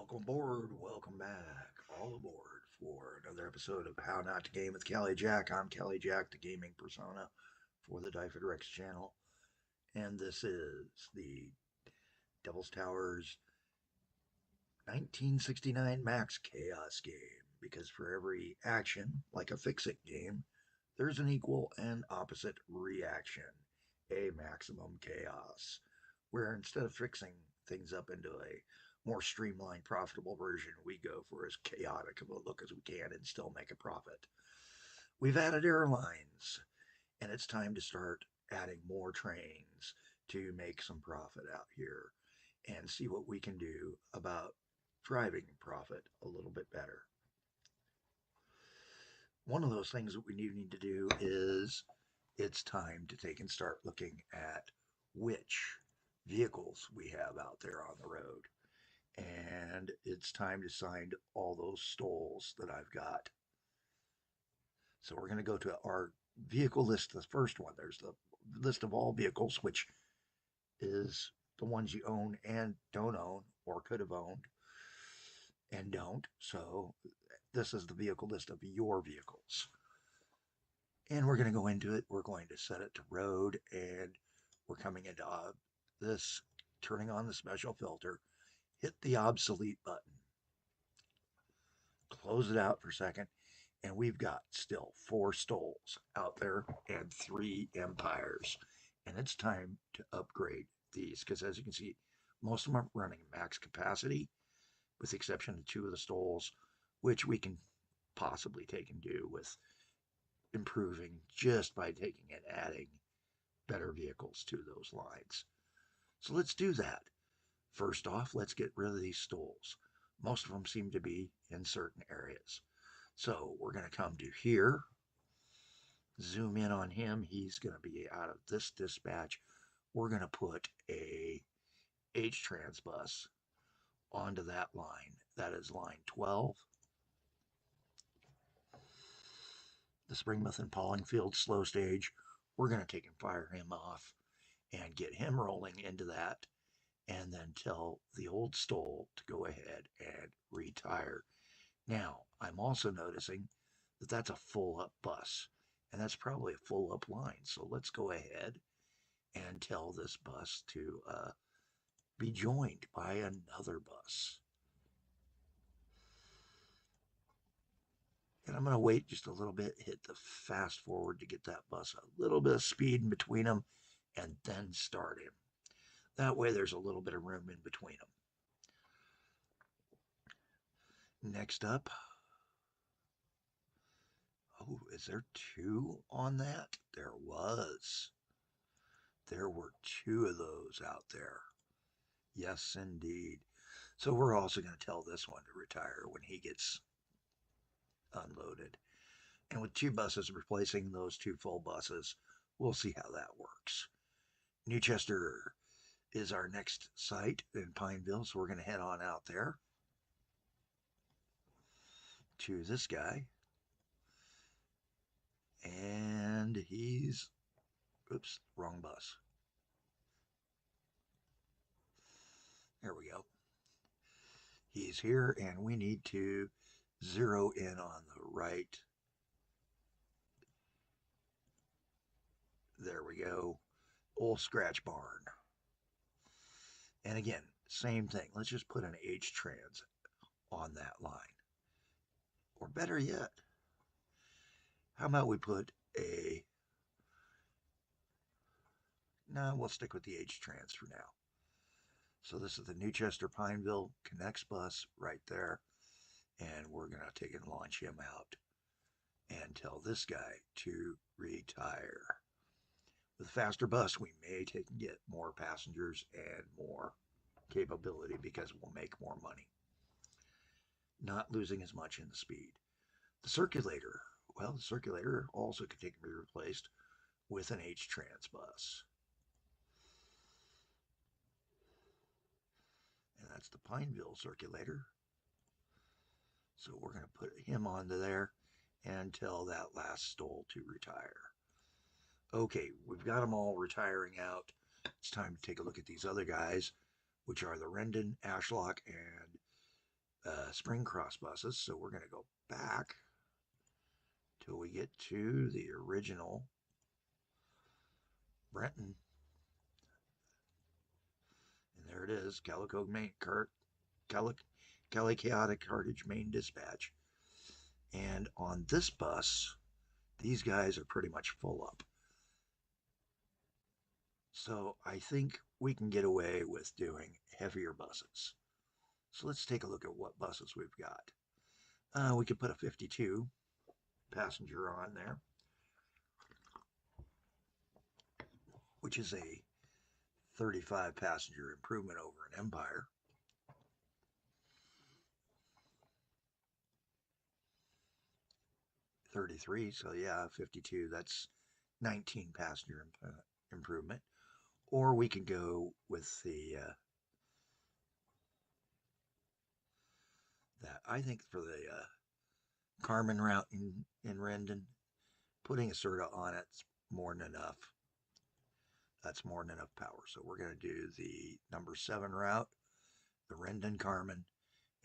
Welcome aboard, welcome back, all aboard for another episode of How Not to Game with Kelly Jack. I'm Kelly Jack, the gaming persona for the Dyford Rex channel, and this is the Devil's Towers 1969 Max Chaos game. Because for every action, like a fix-it game, there's an equal and opposite reaction, a maximum chaos, where instead of fixing things up into a more streamlined, profitable version, we go for as chaotic of a look as we can and still make a profit. We've added airlines, and it's time to start adding more trains to make some profit out here and see what we can do about driving profit a little bit better. One of those things that we need to do is it's time to take and start looking at which vehicles we have out there on the road. And it's time to sign all those stalls that I've got. So we're going to go to our vehicle list, the first one. There's the list of all vehicles, which is the ones you own and don't own, or could have owned and don't. So this is the vehicle list of your vehicles. And we're going to go into it. We're going to set it to road, and we're coming into this, turning on the special filter, hit the obsolete button, close it out for a second, and we've got still 4 stalls out there and 3 empires. And it's time to upgrade these because, as you can see, most of them are running max capacity, with the exception of 2 of the stalls, which we can possibly take and do with improving just by taking and adding better vehicles to those lines. So let's do that. First off, let's get rid of these stalls. Most of them seem to be in certain areas. So we're going to come to here, zoom in on him. He's going to be out of this dispatch. We're going to put a H-Trans bus onto that line. That is line 12. The Springmouth and Pollingfield slow stage, we're going to take and fire him off and get him rolling into that, and then tell the old stall to go ahead and retire. Now, I'm also noticing that that's a full up bus, and that's probably a full up line. So let's go ahead and tell this bus to be joined by another bus. And I'm going to wait just a little bit, hit the fast forward to get that bus a little bit of speed in between them, and then start him. That way there's a little bit of room in between them. Next up, oh, is there 2 on that? There was. There were 2 of those out there. Yes, indeed. So we're also going to tell this one to retire when he gets unloaded. And with 2 buses replacing those 2 full buses, we'll see how that works. Newchester is our next site in Pineville, so we're going to head on out there to this guy. And he's, oops, wrong bus. There we go. He's here, and we need to zero in on the right. There we go. Old Scratch Barn. And again, same thing. Let's just put an H-Trans on that line. Or better yet, how about we put a... No, we'll stick with the H-Trans for now. So this is the Newchester Pineville Connects bus right there. And we're going to take and launch him out and tell this guy to retire. With a faster bus, we may take and get more passengers and more capability because we'll make more money, not losing as much in the speed. The circulator, well, the circulator also could take and be replaced with an H-Trans bus. And that's the Pineville circulator. So we're going to put him onto there and tell that last stall to retire. Okay, we've got them all retiring out. It's time to take a look at these other guys, which are the Rendon, Ashlock, and spring cross buses. So we're going to go back till we get to the original Brenton. And there it is, Calico main Cali Chaotic Cartage main dispatch. And on this bus, these guys are pretty much full up. So I think we can get away with doing heavier buses. So let's take a look at what buses we've got. We could put a 52 passenger on there, which is a 35 passenger improvement over an Empire. $33, so yeah, 52, that's 19 passenger improvement. Or we could go with the that I think for the Carmen route in Rendon, putting a Serta on it's more than enough. That's more than enough power. So we're going to do the number 7 route, the Rendon Carmen,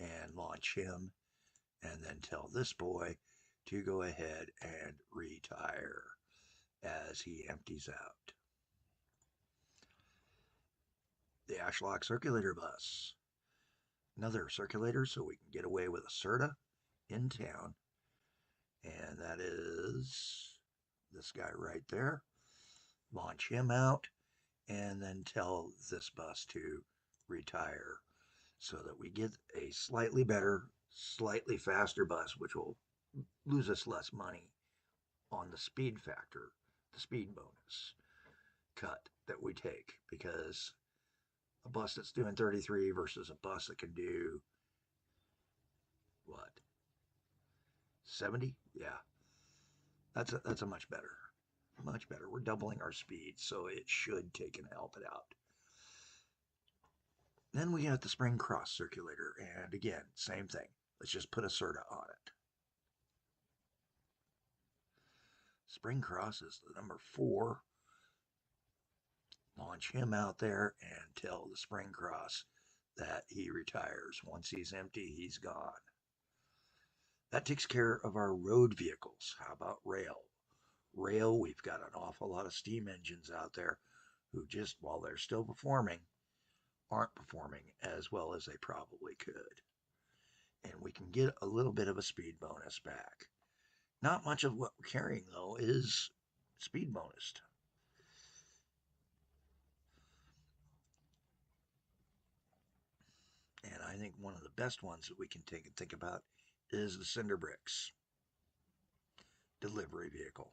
and launch him, and then tell this boy to go ahead and retire as he empties out. The Ashlock Circulator Bus. Another circulator so we can get away with a Serta in town. And that is this guy right there. Launch him out and then tell this bus to retire so that we get a slightly better, slightly faster bus, which will lose us less money on the speed factor, the speed bonus cut that we take, because a bus that's doing 33 versus a bus that can do what, 70? Yeah, that's a much better. Much better. We're doubling our speed, so it should take and help it out. Then we got the spring cross circulator, and again, same thing. Let's just put a Serta on it. Spring cross is the number 4. Launch him out there and tell the spring cross that he retires. Once he's empty, he's gone. That takes care of our road vehicles. How about rail? Rail, we've got an awful lot of steam engines out there who just, while they're still performing, aren't performing as well as they probably could. And we can get a little bit of a speed bonus back. Not much of what we're carrying, though, is speed bonused. And I think one of the best ones that we can take and think about is the Cinder Bricks delivery vehicle.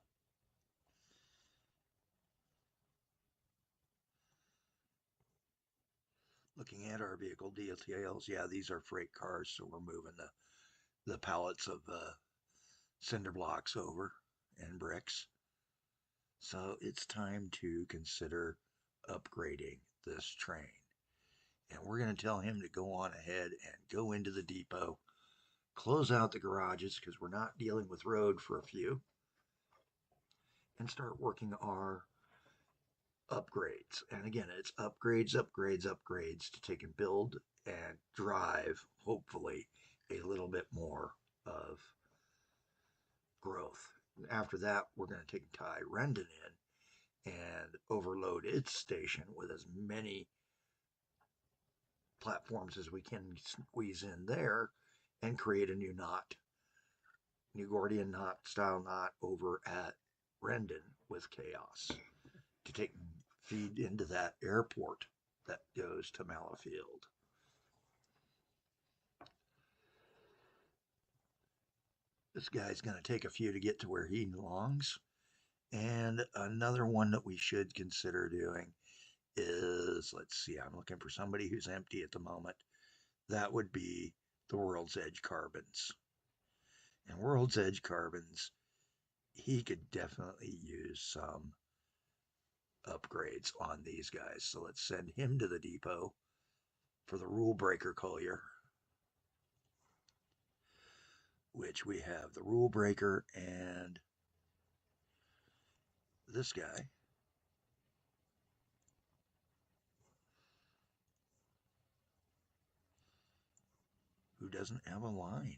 Looking at our vehicle details, yeah, these are freight cars, so we're moving the pallets of cinder blocks over and bricks. So it's time to consider upgrading this train. And we're going to tell him to go on ahead and go into the depot, close out the garages because we're not dealing with road for a few, and start working our upgrades. And again, it's upgrades, upgrades, upgrades to take and build and drive, hopefully, a little bit more of growth. After that, we're going to take and tie Rendon in and overload its station with as many platforms as we can squeeze in there and create a new knot, new Gordian knot style knot over at Rendon with Chaos to take and feed into that airport that goes to Malafield. This guy's going to take a few to get to where he belongs. And another one that we should consider doing is, let's see, I'm looking for somebody who's empty at the moment. That would be the World's Edge Carbons. And World's Edge Carbons, he could definitely use some upgrades on these guys. So let's send him to the depot for the Rule Breaker Collier, which we have the Rule Breaker and this guy, who doesn't have a line.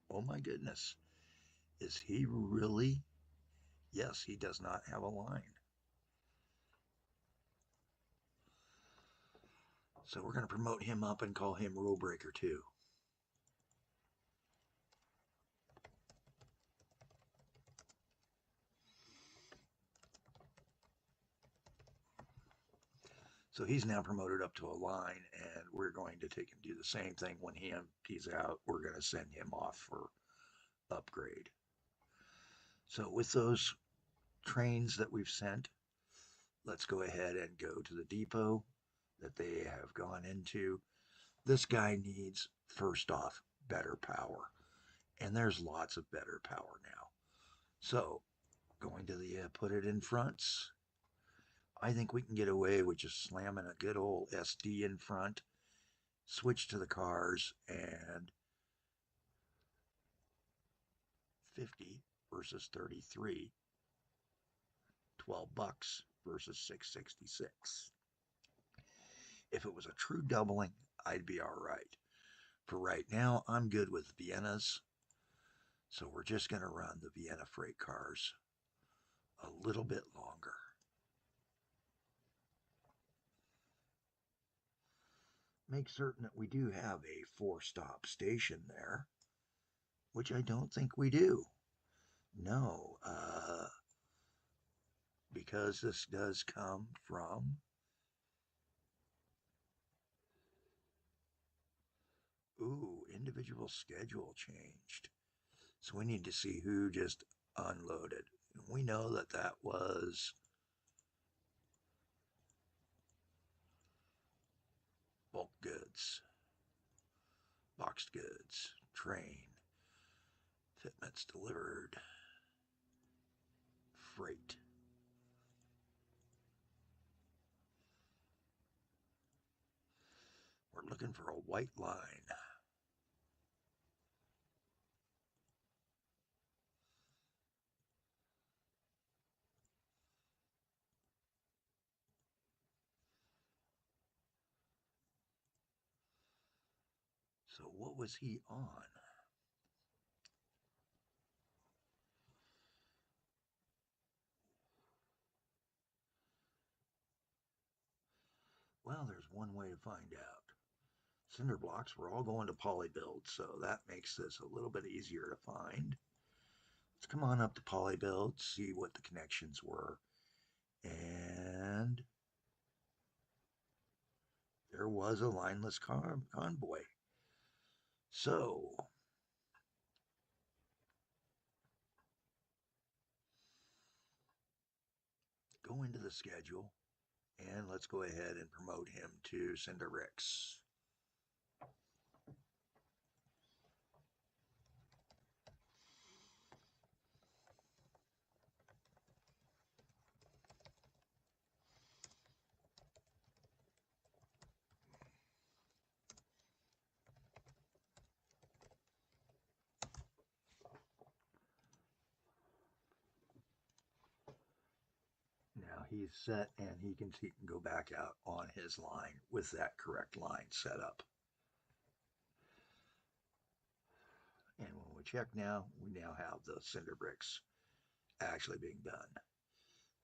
Oh my goodness. Is he really? Yes, he does not have a line. So we're going to promote him up and call him Rule Breaker 2. So he's now promoted up to a line, and we're going to take and do the same thing when he empties out. We're going to send him off for upgrade. So with those trains that we've sent, let's go ahead and go to the depot that they have gone into. This guy needs, first off, better power. And there's lots of better power now. So, going to the put it in fronts. I think we can get away with just slamming a good old SD in front, switch to the cars, and 50 versus 33, $12 versus 666. If it was a true doubling, I'd be all right. For right now, I'm good with Viennas. So we're just going to run the Vienna freight cars a little bit longer. Make certain that we do have a 4-stop station there, which I don't think we do. No, because this does come from individual schedule changed. So we need to see who just unloaded. We know that that was bulk goods, boxed goods, train, fitments delivered, freight. We're looking for a white line. So what was he on? Well, there's one way to find out. Cinder blocks were all going to polybuild, so that makes this a little bit easier to find. Let's come on up to polybuild, see what the connections were. And there was a lineless convoy. So go into the schedule and let's go ahead and promote him to Cinder Ricks. Now he's set and he can go back out on his line with that correct line set up. And when we check now, we now have the cinder bricks actually being done.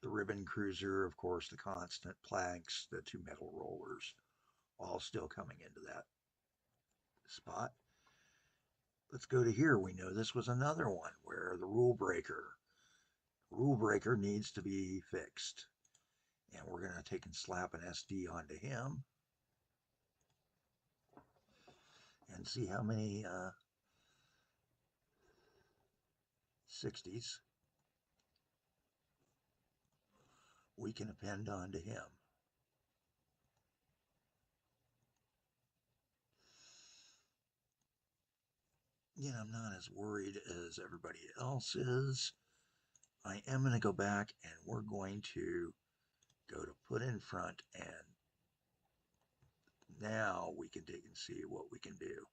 The ribbon cruiser, of course, the constant planks, the 2 metal rollers, all still coming into that spot. Let's go to here. We know this was another one where the rule breaker needs to be fixed. And we're going to take and slap an SD onto him and see how many 60s we can append onto him. Again, I'm not as worried as everybody else is. I am going to go back and we're going to go to put in front, and now we can take and see what we can do.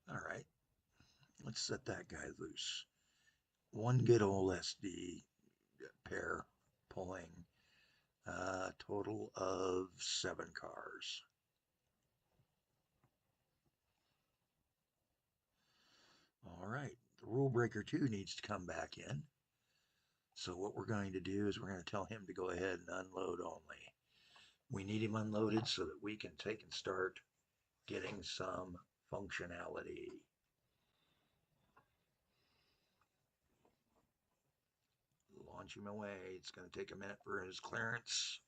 All right, let's set that guy loose. one good old SD pair pulling a total of 7 cars. All right, the rule breaker 2 needs to come back in. So what we're going to do is we're going to tell him to go ahead and unload only. We need him unloaded so that we can take and start getting some functionality. Launch him away. It's going to take a minute for his clearance.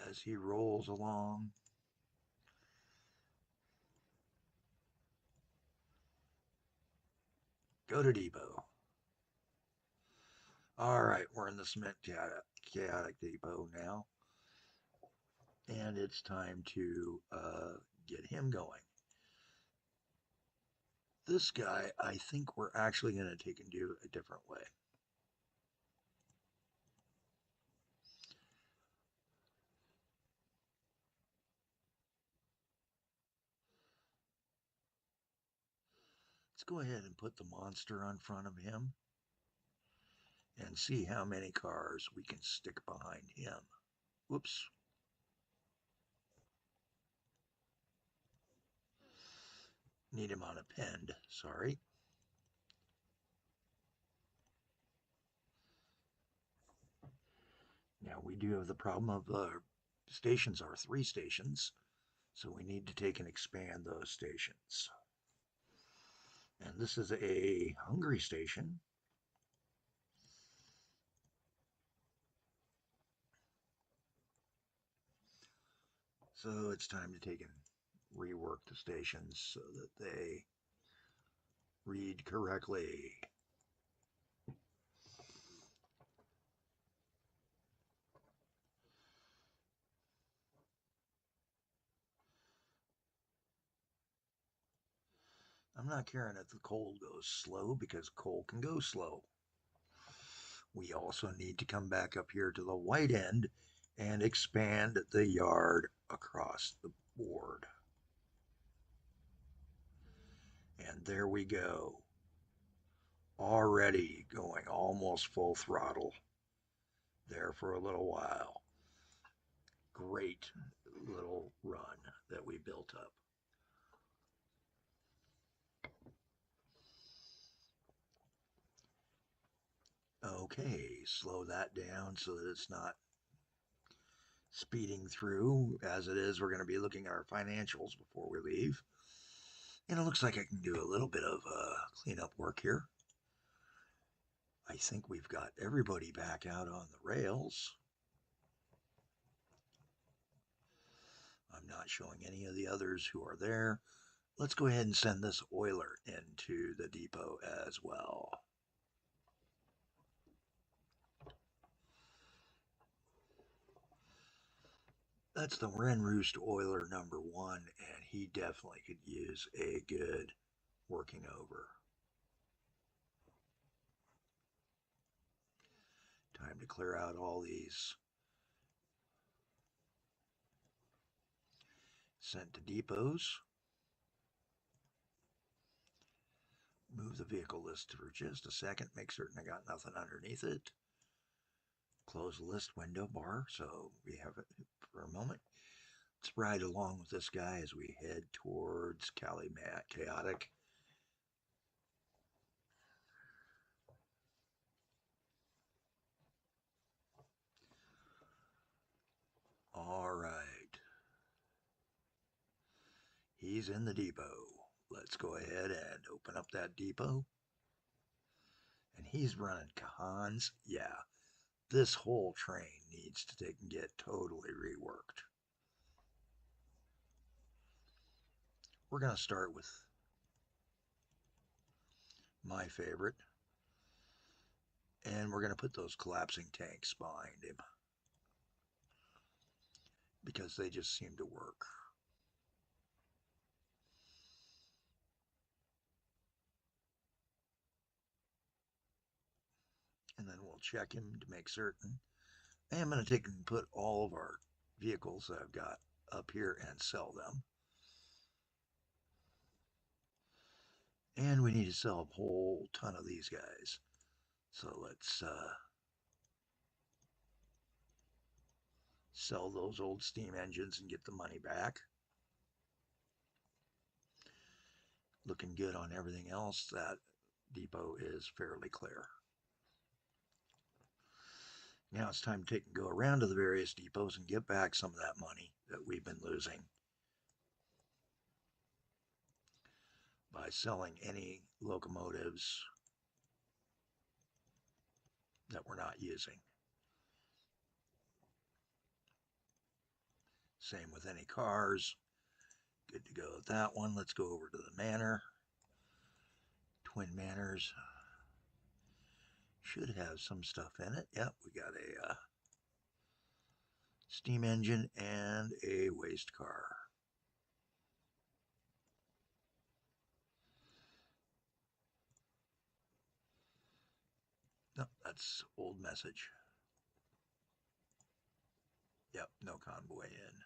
As he rolls along, go to depot. All right, we're in the cement chaotic depot now, and it's time to get him going. This guy, I think we're actually going to take and do a different way. Let's go ahead and put the monster on front of him and see how many cars we can stick behind him. Whoops. Need him on a pend, sorry. Now we do have the problem of stations are 3 stations, so we need to take and expand those stations. And this is a Hungary station. So it's time to take and rework the stations so that they read correctly. I'm not caring if the coal goes slow because coal can go slow. We also need to come back up here to the white end and expand the yard across the board. And there we go. Already going almost full throttle there for a little while. Great little run that we built up. Okay, slow that down so that it's not speeding through. As it is, we're going to be looking at our financials before we leave. And it looks like I can do a little bit of cleanup work here. I think we've got everybody back out on the rails. I'm not showing any of the others who are there. Let's go ahead and send this oiler into the depot as well. That's the Wren Roost oiler number 1, and he definitely could use a good working over. Time to clear out all these sent to depots. Move the vehicle list for just a second, make certain I got nothing underneath it. Close the list window bar so we have it for a moment. Let's ride along with this guy as we head towards Chaotic. All right. He's in the depot. Let's go ahead and open up that depot. And he's running cons. Yeah, this whole train needs to take and get totally reworked. We're going to start with my favorite. And we're going to put those collapsing tanks behind him because they just seem to work. And then we'll check him to make certain. I am going to take and put all of our vehicles that I've got up here and sell them. And we need to sell a whole ton of these guys. So let's sell those old steam engines and get the money back. Looking good on everything else. That depot is fairly clear. Now it's time to go around to the various depots and get back some of that money that we've been losing by selling any locomotives that we're not using. Same with any cars. Good to go with that one. Let's go over to the manor. Twin manors should have some stuff in it. Yep, we got a steam engine and a waste car. No, that's old message. Yep, no convoy in.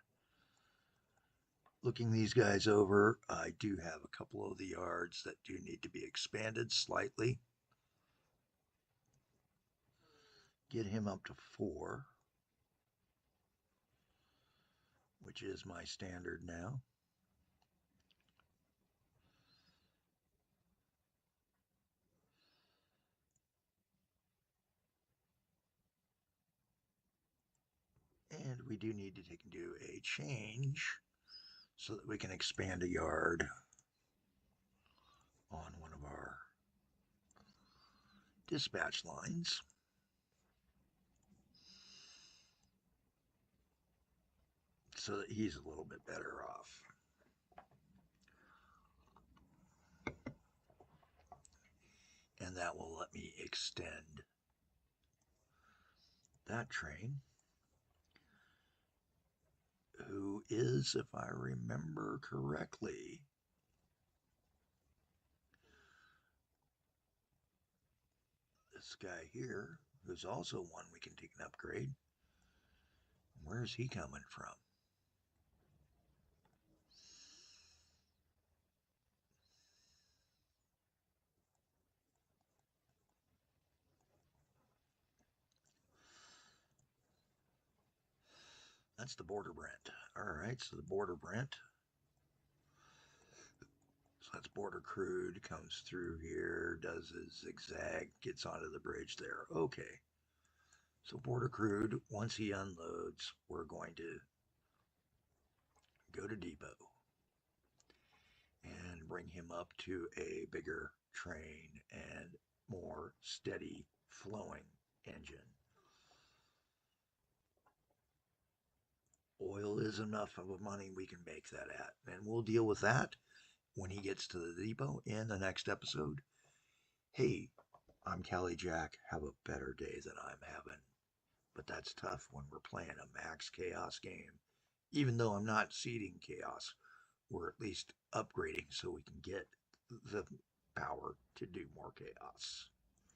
Looking these guys over, I do have a couple of the yards that do need to be expanded slightly. Get him up to 4, which is my standard now. And we do need to do a change so that we can expand a yard on one of our dispatch lines. So that he's a little bit better off. And that will let me extend that train, who is, if I remember correctly, this guy here, who's also one we can take an upgrade. Where's he coming from? That's the Border Brent. All right, so the Border Brent. So that's Border Crude, comes through here, does a zigzag, gets onto the bridge there. Okay. So Border Crude, once he unloads, we're going to go to depot and bring him up to a bigger train and more steady flowing engine. Oil is enough of a money we can make that at, and we'll deal with that when he gets to the depot in the next episode. Hey, I'm Callie Jack. Have a better day than I'm having. But that's tough when we're playing a max chaos game. Even though I'm not seeding chaos, we're at least upgrading so we can get the power to do more chaos.